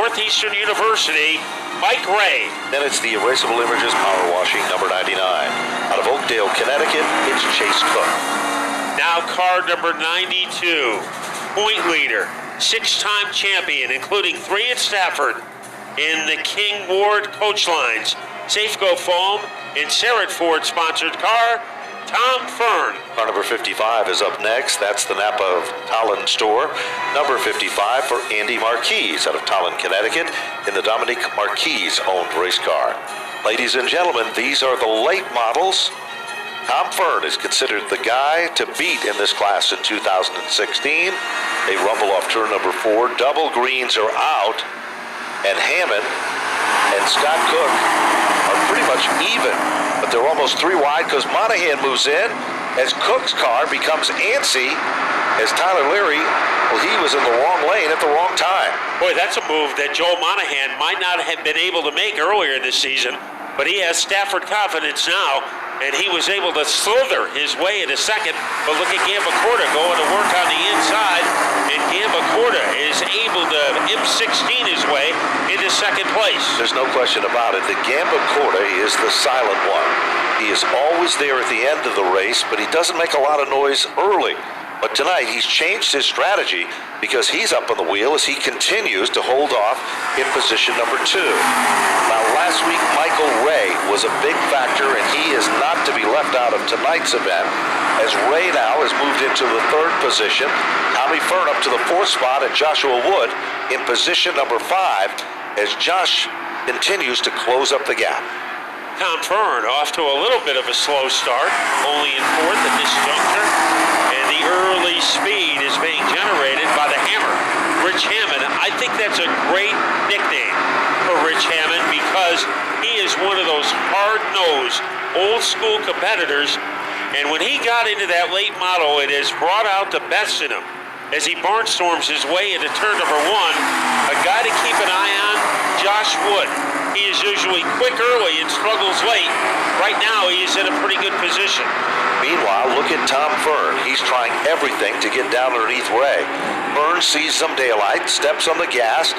Northeastern University, Mike Ray. Then it's the Erasable Images Power Washing, number 99. Out of Oakdale, Connecticut, it's Chase Cook. Now car number 92, point leader, six-time champion, including 3 at Stafford in the King Ward coach lines. Safeco Foam and Sarah Ford sponsored car, Tom Fern. Car number 55 is up next. That's the Napa of Tallinn store. Number 55 for Andy Marquise out of Tallinn, Connecticut, in the Dominique Marquise-owned race car. Ladies and gentlemen, these are the late models. Tom Fern is considered the guy to beat in this class in 2016. They rumble off turn number 4. Double greens are out, and Hammond and Scott Cook are pretty much even, but they're almost 3 wide because Monahan moves in as Cook's car becomes antsy as Tyler Leary, well, he was in the wrong lane at the wrong time. Boy, that's a move that Joel Monahan might not have been able to make earlier this season, but he has Stafford confidence now, and he was able to slither his way into second. But look at Gambacorta going to work on the inside, and Gambacorta is able to M16 his way into second place. There's no question about it. The Gambacorta is the silent one. He is always there at the end of the race, but he doesn't make a lot of noise early. But tonight, he's changed his strategy because he's up on the wheel as he continues to hold off in position number 2. Now, last week, Michael Ray was a big factor, and he is not to be left out of tonight's event, as Ray now has moved into the 3rd position. Tommy Fern up to the 4th spot, and Joshua Wood in position number 5 as Josh continues to close up the gap. Tom Fern off to a little bit of a slow start, only in 4th at this juncture. The early speed is being generated by the Hammer, Rich Hammond. I think that's a great nickname for Rich Hammond because he is one of those hard-nosed, old-school competitors, and when he got into that late model, it has brought out the best in him. As he barnstorms his way into turn number 1, a guy to keep an eye on, Josh Wood. He is usually quick early and struggles late. Right now, he is in a pretty good position. Meanwhile, look at Tom Fern. He's trying everything to get down underneath Ray. Fern sees some daylight, steps on the gas,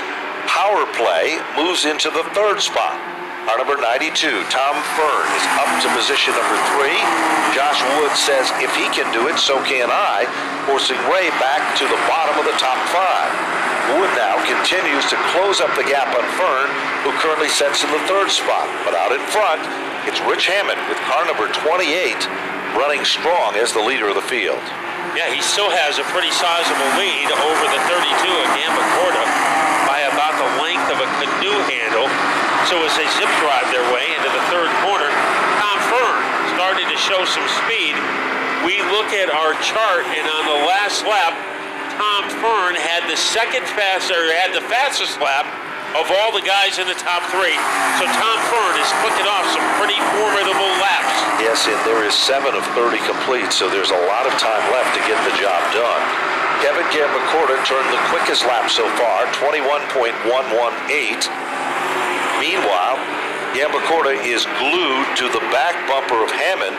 power play, moves into the 3rd spot. Our number 92, Tom Fern, is up to position number 3. Josh Wood says if he can do it, so can I, forcing Ray back to the bottom of the top 5. Wood now continues to close up the gap on Fern, who currently sits in the 3rd spot. But out in front, it's Rich Hammond with car number 28 running strong as the leader of the field. Yeah, he still has a pretty sizable lead over the 32 of Gambacorta by about the length of a canoe handle. So as they zip drive their way into the 3rd corner, Tom Fern starting to show some speed. We look at our chart, and on the last lap, Tom Fern had the fastest lap of all the guys in the top 3. So Tom Fern is clicking off some pretty formidable laps. Yes, and there is 7 of 30 complete, so there's a lot of time left to get the job done. Kevin Gambacorta turned the quickest lap so far, 21.118. Meanwhile, Gambacorta is glued to the back bumper of Hammond,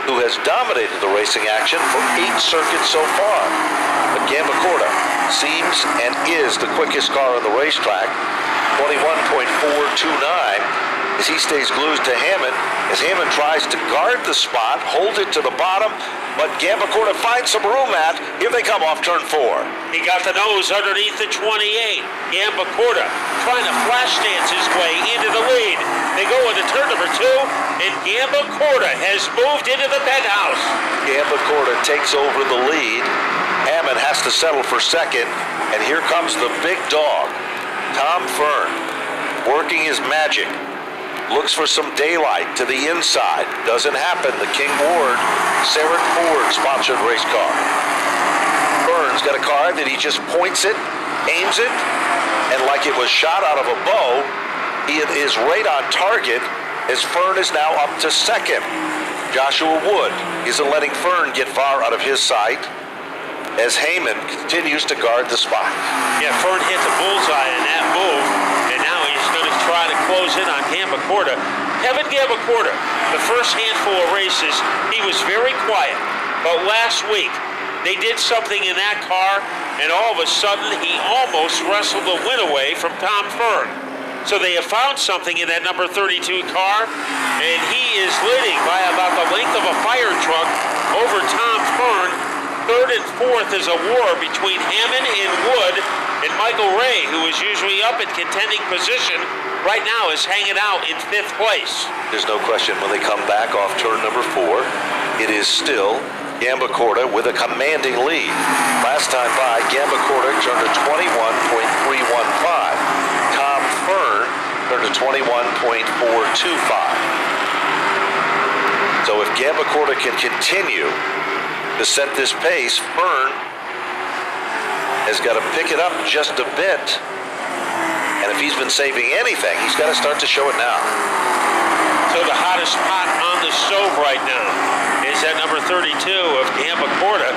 who has dominated the racing action for 8 circuits so far. But Gambacorta seems and is the quickest car on the racetrack, 21.429, as he stays glued to Hammond, as Hammond tries to guard the spot, hold it to the bottom, but Gambacorta finds some room at. Here they come off turn 4. He got the nose underneath the 28. Gambacorta trying to flash dance his way into the lead. They go into turn number 2, and Gambacorta has moved into the penthouse. Gambacorta takes over the lead. Hammond has to settle for second, and here comes the big dog, Tom Fern, working his magic. Looks for some daylight to the inside. Doesn't happen. The King Ward, Sarah Ford sponsored race car. Fern's got a car that he just points it, aims it, and like it was shot out of a bow, he is right on target as Fern is now up to second. Joshua Wood isn't letting Fern get far out of his sight as Heyman continues to guard the spot. Yeah, Fern hit the bullseye in that move, and now he's going to try to close in on Gambacorta. Kevin Gambacorta, the first handful of races, he was very quiet. But last week, They did something in that car, and all of a sudden, he almost wrestled the win away from Tom Fern. So they have found something in that number 32 car, and he is leading by about the length of a fire truck over Tom Fern. Third and fourth is a war between Hammond and Wood, and Michael Ray, who is usually up in contending position, right now is hanging out in fifth place. There's no question when they come back off turn number 4, it is still Gambacorta with a commanding lead. Last time by, Gambacorta turned to 21.315. Tom Fern turned to 21.425. So if Gambacorta can continue to set this pace, Fern has got to pick it up just a bit. And if he's been saving anything, he's got to start to show it now. So the hottest pot on the stove right now is that number 32 of Gambacorta.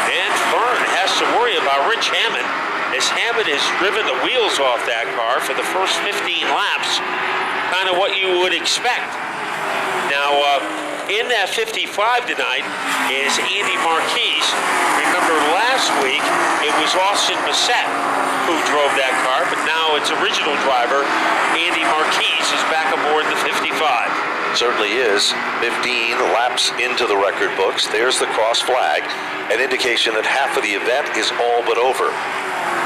And Fern has to worry about Rich Hammond, as Hammond has driven the wheels off that car for the first 15 laps. Kind of what you would expect. Now, in that 55 tonight is Andy Marquis. Remember last week, it was Austin Bassett who drove that car, but now its original driver, Andy Marquis, is back aboard the 55. Certainly is. 15 laps into the record books. There's the cross flag, an indication that half of the event is all but over.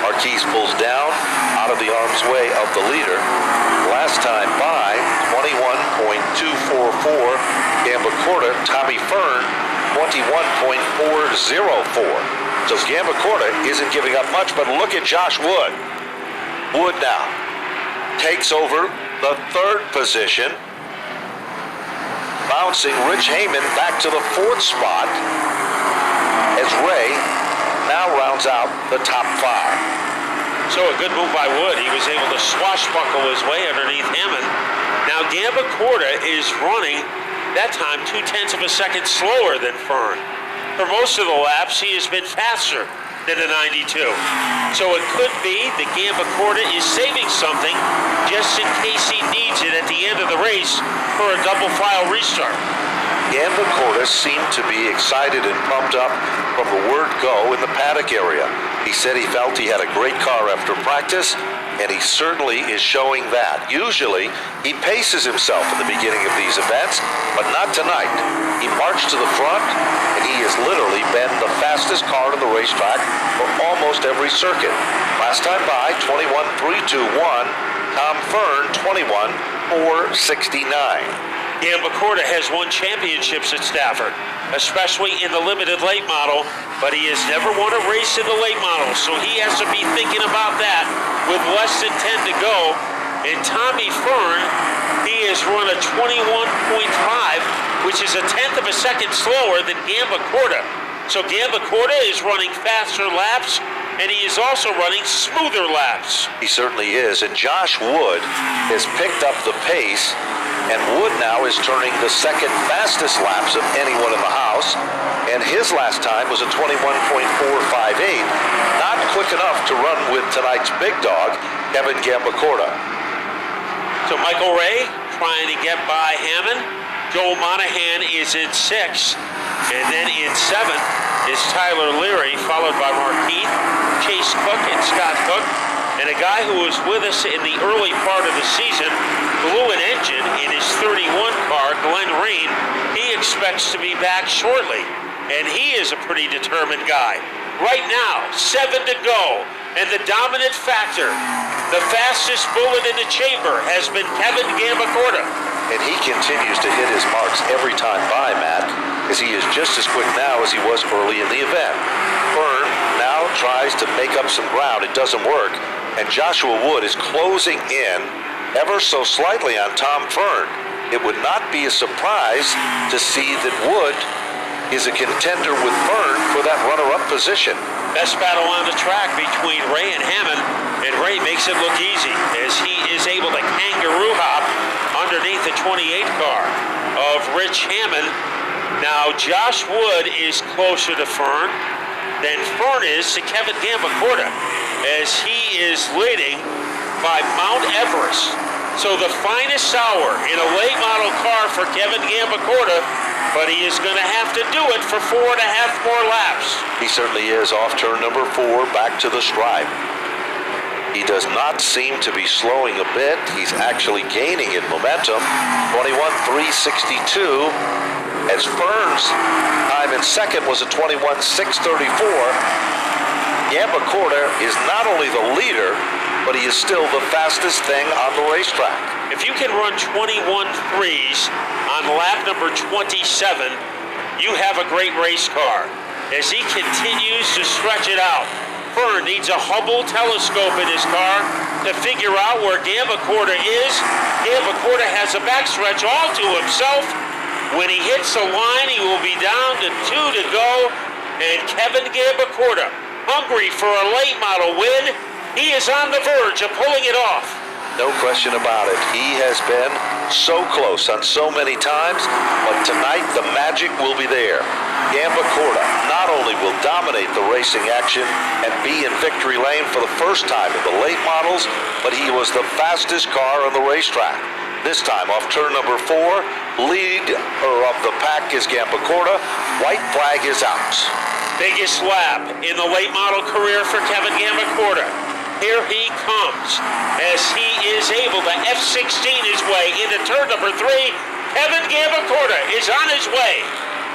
Marquis pulls down out of the arm's way of the leader. Last time by, 21.244. Gambacorta, Tommy Fern, 21.404. So Gambacorta isn't giving up much, but look at Josh Wood. Wood now takes over the third position, bouncing Rich Hammond back to the fourth spot as Ray now rounds out the top 5. So a good move by Wood. He was able to swashbuckle his way underneath Hammond. Now Gambacorta is running that time 0.2 of a second slower than Fern. For most of the laps, he has been faster than a 92. So it could be that Gambacorta is saving something just in case he needs it at the end of the race for a double file restart. Gambacorta seemed to be excited and pumped up from the word go in the paddock area. He said he felt he had a great car after practice, and he certainly is showing that. Usually, he paces himself at the beginning of these events, but not tonight. He marched to the front, and he has literally been the fastest car on the racetrack for almost every circuit. Last time by, 21.321. Tom Fern, 21.469. Gambacorta has won championships at Stafford, especially in the limited late model, but he has never won a race in the late model, so he has to be thinking about that with less than 10 to go. And Tommy Fern, he has run a 21.5, which is a 1/10 of a second slower than Gambacorta. So Gambacorta is running faster laps, and he is also running smoother laps. He certainly is, and Josh Wood has picked up the pace, and Wood now is turning the second fastest laps of anyone in the house, and his last time was a 21.458. Not quick enough to run with tonight's big dog, Kevin Gambacorta. So Michael Ray trying to get by Hammond. Joel Monahan is in 6th, and then in 7th is Tyler Leary, followed by Marquis, Chase Cook, and Scott Cook. And a guy who was with us in the early part of the season blew an engine in his 31 car, Glenn Rain. He expects to be back shortly, and he is a pretty determined guy. Right now, 7 to go, and the dominant factor, the fastest bullet in the chamber, has been Kevin Gambacorta. And he continues to hit his marks every time by, Matt, as he is just as quick now as he was early in the event. Fern now tries to make up some ground. It doesn't work. And Joshua Wood is closing in ever so slightly on Tom Fern. It would not be a surprise to see that Wood is a contender with Fern for that runner-up position. Best battle on the track between Ray and Hammond, and Ray makes it look easy as he is able to kangaroo hop underneath the 28 car of Rich Hammond. Now Josh Wood is closer to Fern than Fern is to Kevin Gambacorta, as he is leading by Mount Everest. So the finest hour in a late model car for Kevin Gambacorta, but he is going to have to do it for 4.5 more laps. He certainly is. Off turn number 4, back to the stripe. He does not seem to be slowing a bit. He's actually gaining in momentum. 21.362. As Fern's time in second was a 21.634. Gambacorta is not only the leader, but he is still the fastest thing on the racetrack. If you can run 21.3s on lap number 27, you have a great race car. As he continues to stretch it out, Fern needs a Hubble telescope in his car to figure out where Gambacorta is. Gambacorta has a backstretch all to himself. When he hits the line, he will be down to 2 to go. And Kevin Gambacorta, hungry for a late model win, he is on the verge of pulling it off. No question about it. He has been so close on so many times, but tonight the magic will be there. Gambacorta not only will dominate the racing action and be in victory lane for the first time in the late models, but he was the fastest car on the racetrack. This time off turn number 4, leader of the pack is Gambacorta. White flag is out. Biggest lap in the late model career for Kevin Gambacorta. Here he comes as he is able to F-16 his way into turn number 3. Kevin Gambacorta is on his way.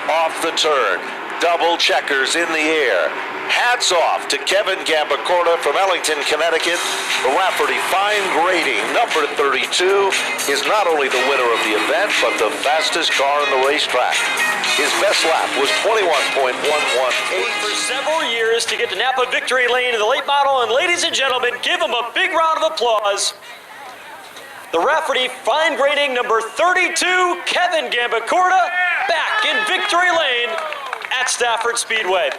Off the turn, double checkers in the air. Hats off to Kevin Gambacorta from Ellington, Connecticut. The Rafferty Fine Grading number 32 is not only the winner of the event, but the fastest car on the racetrack. His best lap was 21.118. For several years to get to Napa victory lane in the late model, and ladies and gentlemen, give him a big round of applause. The Rafferty Fine Grading number 32, Kevin Gambacorta, back in victory lane at Stafford Speedway.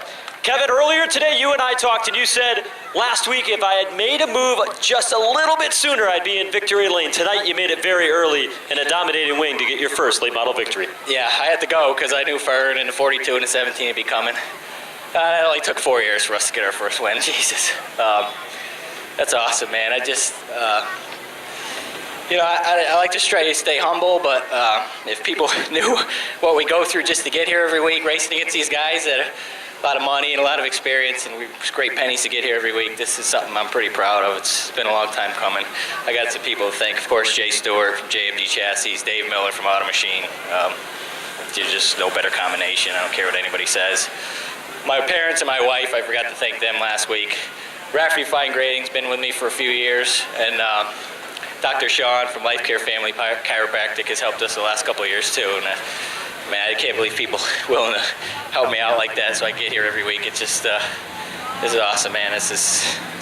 Kevin, earlier today you and I talked and you said last week if I had made a move just a little bit sooner, I'd be in victory lane. Tonight you made it very early in a dominating wing to get your first late model victory. Yeah, I had to go because I knew Fern and the 42 and the 17 would be coming. It only took 4 years for us to get our first win. Jesus. That's awesome, man. I just, I like to try to stay humble, but if people knew what we go through just to get here every week, racing against these guys that a lot of money and a lot of experience, and we scrape pennies to get here every week. This is something I'm pretty proud of. It's been a long time coming. I got some people to thank. Of course, Jay Stewart from JMD Chassis, Dave Miller from Auto Machine. There's just no better combination. I don't care what anybody says. My parents and my wife, I forgot to thank them last week. Rafferty Fine Grading's been with me for a few years, and Dr. Sean from Life Care Family Chiropractic has helped us the last couple of years too. And man, I can't believe people willing to help me out like that so I get here every week. It's just, this is awesome, man. It's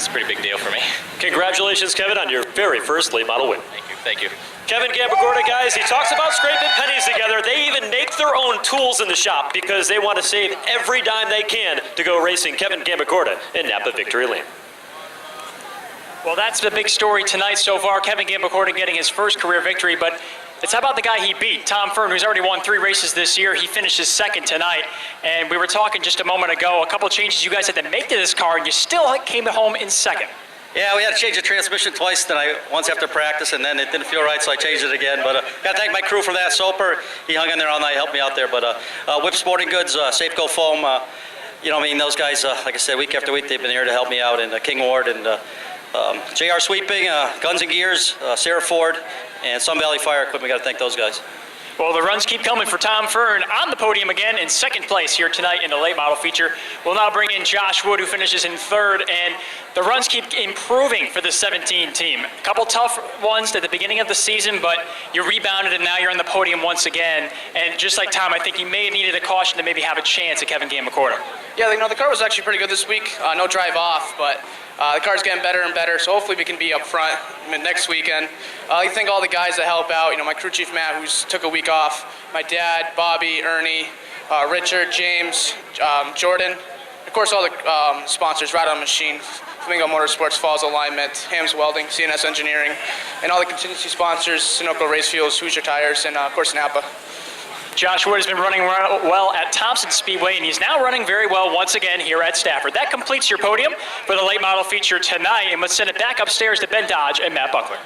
a pretty big deal for me. Congratulations, Kevin, on your very first late model win. Thank you. Kevin Gambacorta, guys, he talks about scraping pennies together. They even make their own tools in the shop because they want to save every dime they can to go racing Kevin Gambacorta in Napa Victory Lane. Well, that's the big story tonight so far. Kevin Gambacorta getting his first career victory, but it's how about the guy he beat, Tom Fern, who's already won 3 races this year. He finishes second tonight, and we were talking just a moment ago, a couple changes you guys had to make to this car, and you still came home in second. Yeah, we had to change the transmission twice tonight, once after practice, and then it didn't feel right, so I changed it again. But got to thank my crew for that. Soper, he hung in there all night, helped me out there. But Whip Sporting Goods, Safeco Foam, those guys, like I said, week after week, they've been here to help me out. And King Ward and JR Sweeping, Guns and Gears, Sarah Ford, and Sun Valley Fire Equipment. Got to thank those guys. Well, the runs keep coming for Tom Fern on the podium again in second place here tonight in the late model feature. We'll now bring in Josh Wood, who finishes in third, and the runs keep improving for the 17 team. A couple tough ones at the beginning of the season, but you rebounded and now you're on the podium once again. And just like Tom, I think you may have needed a caution to maybe have a chance at Kevin Gambacorta. Yeah, the car was actually pretty good this week. No drive off, but the car's getting better and better, so hopefully we can be up front next weekend. I thank all the guys that help out. My crew chief Matt, who's took a week off, my dad, Bobby, Ernie, Richard, James, Jordan, of course all the sponsors, Ride On Machine, Flamingo Motorsports, Falls Alignment, Hams Welding, CNS Engineering, and all the contingency sponsors, Sunoco Race Fuels, Hoosier Tires, and of course Napa. Josh Wood has been running well at Thompson Speedway, and he's now running very well once again here at Stafford. That completes your podium for the late model feature tonight, and let's send it back upstairs to Ben Dodge and Matt Buckler.